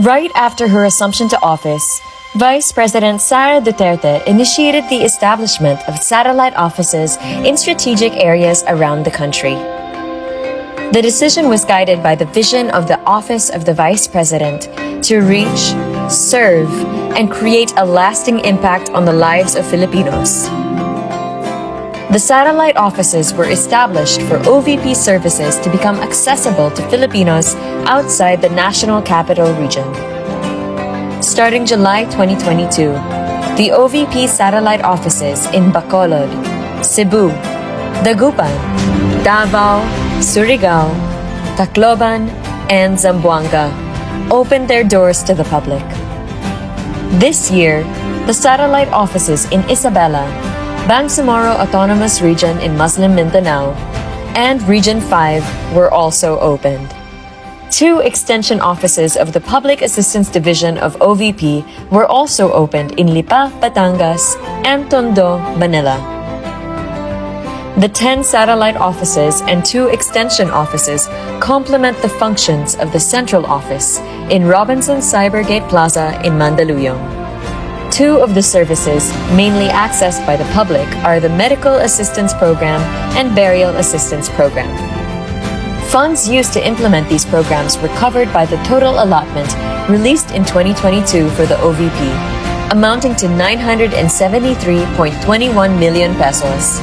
Right after her assumption to office, Vice President Sara Duterte initiated the establishment of satellite offices in strategic areas around the country. The decision was guided by the vision of the Office of the Vice President to reach, serve, and create a lasting impact on the lives of Filipinos. The satellite offices were established for OVP services to become accessible to Filipinos outside the National Capital Region. Starting July 2022, the OVP satellite offices in Bacolod, Cebu, Dagupan, Davao, Surigao, Tacloban, and Zamboanga opened their doors to the public. This year, the satellite offices in Isabela, Bangsamoro Autonomous Region in Muslim Mindanao, and Region 5 were also opened. 2 extension offices of the Public Assistance Division of OVP were also opened in Lipa, Batangas, and Tondo, Manila. The 10 satellite offices and 2 extension offices complement the functions of the central office in Robinson Cybergate Plaza in Mandaluyong. 2 of the services, mainly accessed by the public, are the Medical Assistance Program and Burial Assistance Program. Funds used to implement these programs were covered by the total allotment released in 2022 for the OVP, amounting to 973.21 million pesos,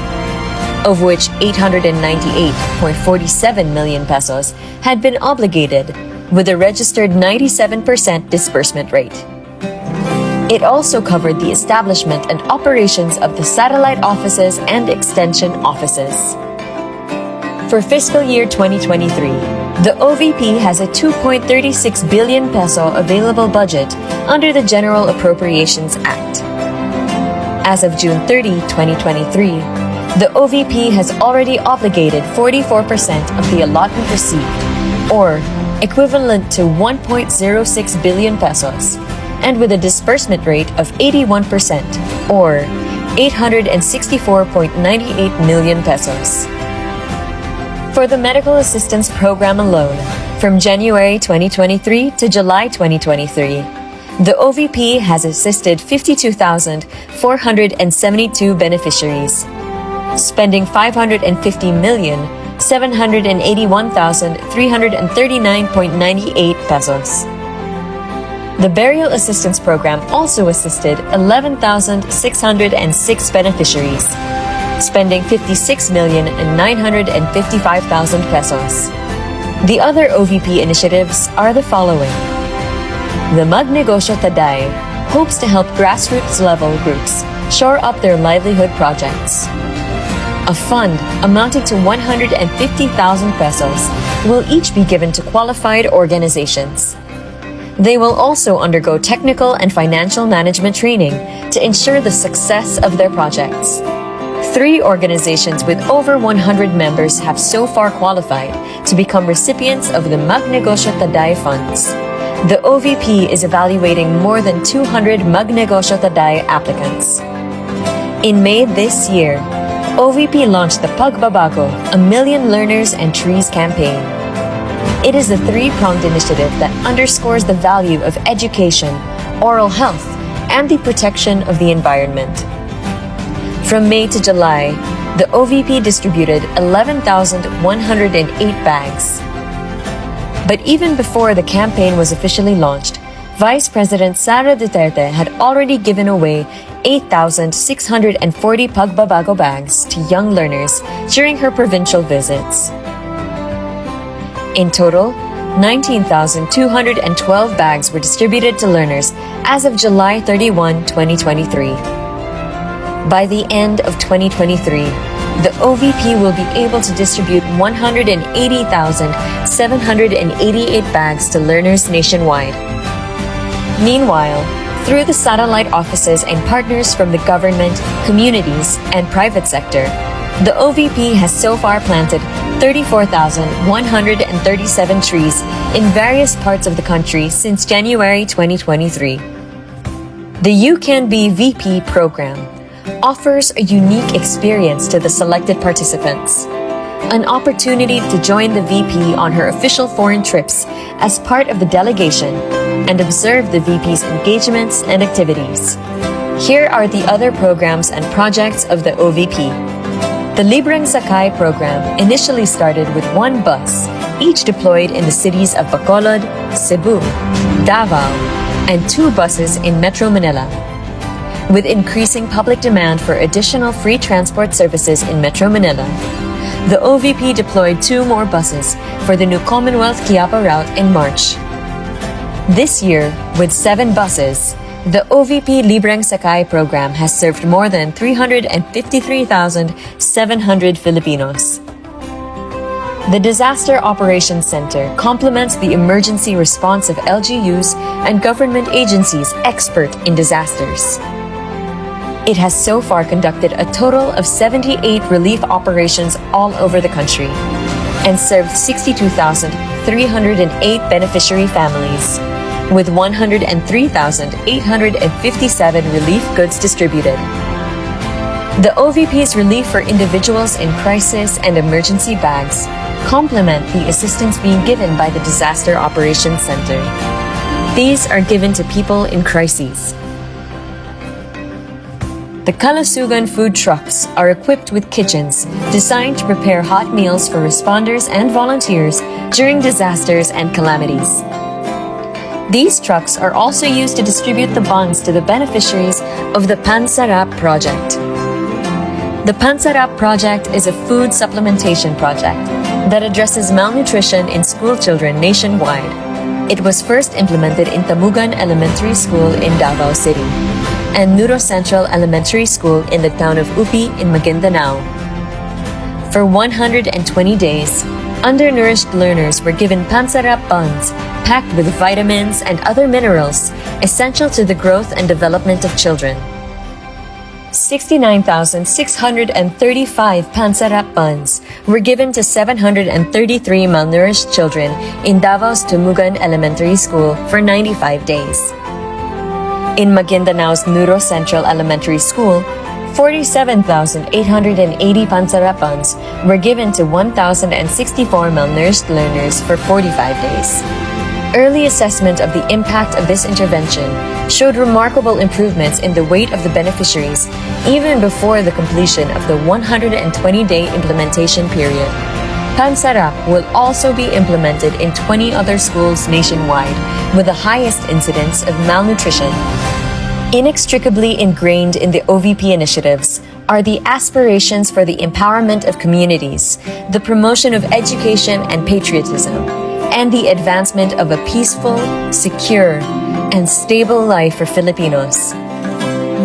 of which 898.47 million pesos had been obligated, with a registered 97% disbursement rate. It also covered the establishment and operations of the satellite offices and extension offices. For fiscal year 2023, the OVP has a 2.36 billion peso available budget under the General Appropriations Act. As of June 30, 2023, the OVP has already obligated 44% of the allotment received, or equivalent to 1.06 billion pesos, and with a disbursement rate of 81%, or 864.98 million pesos. For the Medical Assistance Program alone, from January 2023 to July 2023, the OVP has assisted 52,472 beneficiaries, spending 550,781,339.98 pesos. The Burial Assistance Program also assisted 11,606 beneficiaries, spending 56,955,000 pesos. The other OVP initiatives are the following. The Magnegosyo Taday hopes to help grassroots level groups shore up their livelihood projects. A fund amounting to 150,000 pesos will each be given to qualified organizations. They will also undergo technical and financial management training to ensure the success of their projects. 3 organizations with over 100 members have so far qualified to become recipients of the Magnegosyo Taday funds. The OVP is evaluating more than 200 Magnegosyo Taday applicants. In May this year, OVP launched the Pagbabago, A Million Learners and Trees campaign. It is a 3-pronged initiative that underscores the value of education, oral health, and the protection of the environment. From May to July, the OVP distributed 11,108 bags. But even before the campaign was officially launched, Vice President Sara Duterte had already given away 8,640 Pagbabago bags to young learners during her provincial visits. In total, 19,212 bags were distributed to learners as of July 31, 2023. By the end of 2023, the OVP will be able to distribute 180,788 bags to learners nationwide. Meanwhile, through the satellite offices and partners from the government, communities, and private sector, the OVP has so far planted 34,137 trees in various parts of the country since January 2023. The You Can Be VP program offers a unique experience to the selected participants, an opportunity to join the VP on her official foreign trips as part of the delegation, and observe the VP's engagements and activities. Here are the other programs and projects of the OVP. The Libreng Sakay program initially started with one bus, each deployed in the cities of Bacolod, Cebu, Davao, and 2 buses in Metro Manila. With increasing public demand for additional free transport services in Metro Manila, the OVP deployed 2 more buses for the new Commonwealth Quiapo route in March. This year, with 7 buses, the OVP Libreng Sakay program has served more than 353,700 Filipinos. The Disaster Operations Center complements the emergency response of LGUs and government agencies expert in disasters. It has so far conducted a total of 78 relief operations all over the country and served 62,308 beneficiary families, with 103,857 relief goods distributed. The OVP's relief for individuals in crisis and emergency bags complement the assistance being given by the Disaster Operations Center. These are given to people in crises. The Kalusugan food trucks are equipped with kitchens designed to prepare hot meals for responders and volunteers during disasters and calamities. These trucks are also used to distribute the buns to the beneficiaries of the Pansarap project. The Pansarap project is a food supplementation project that addresses malnutrition in school children nationwide. It was first implemented in Tamugan Elementary School in Davao City and Neuro Central Elementary School in the town of Upi in Maguindanao. For 120 days, undernourished learners were given Pansarap buns packed with vitamins and other minerals essential to the growth and development of children. 69,635 Pansarap buns were given to 733 malnourished children in Davao's Tamugan Elementary School for 95 days. In Maguindanao's Neuro Central Elementary School, 47,880 Pansarap buns were given to 1,064 malnourished learners for 45 days. Early assessment of the impact of this intervention showed remarkable improvements in the weight of the beneficiaries even before the completion of the 120-day implementation period. Pansarap will also be implemented in 20 other schools nationwide with the highest incidence of malnutrition. Inextricably ingrained in the OVP initiatives are the aspirations for the empowerment of communities, the promotion of education and patriotism, and the advancement of a peaceful, secure, and stable life for Filipinos.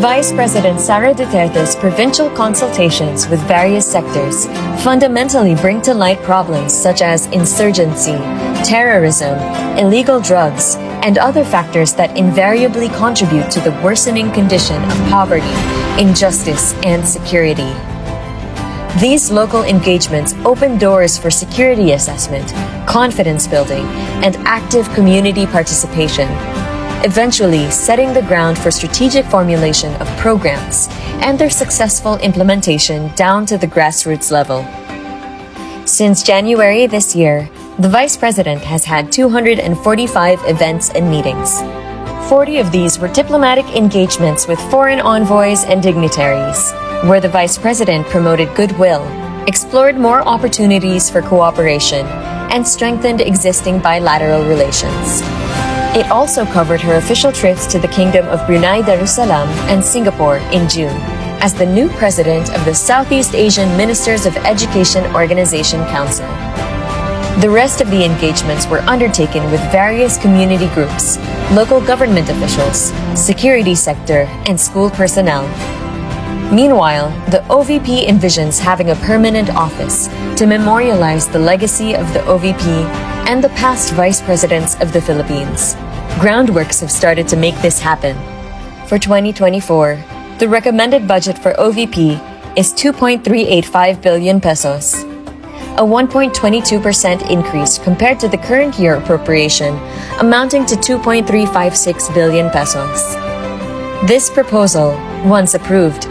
Vice President Sara Duterte's provincial consultations with various sectors fundamentally bring to light problems such as insurgency, terrorism, illegal drugs, and other factors that invariably contribute to the worsening condition of poverty, injustice, and security. These local engagements open doors for security assessment, confidence building, and active community participation, eventually setting the ground for strategic formulation of programs and their successful implementation down to the grassroots level. Since January this year, the Vice President has had 245 events and meetings. 40 of these were diplomatic engagements with foreign envoys and dignitaries, where the Vice President promoted goodwill, explored more opportunities for cooperation, and strengthened existing bilateral relations. It also covered her official trips to the Kingdom of Brunei Darussalam and Singapore in June as the new president of the Southeast Asian Ministers of Education Organization Council. The rest of the engagements were undertaken with various community groups, local government officials, security sector, and school personnel. Meanwhile, the OVP envisions having a permanent office to memorialize the legacy of the OVP and the past vice presidents of the Philippines. Groundworks have started to make this happen. For 2024, the recommended budget for OVP is 2.385 billion pesos, a 1.22% increase compared to the current year appropriation, amounting to 2.356 billion pesos. This proposal, once approved,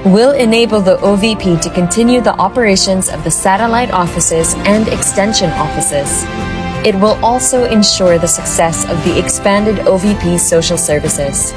will enable the OVP to continue the operations of the satellite offices and extension offices, It will also ensure the success of the expanded OVP social services.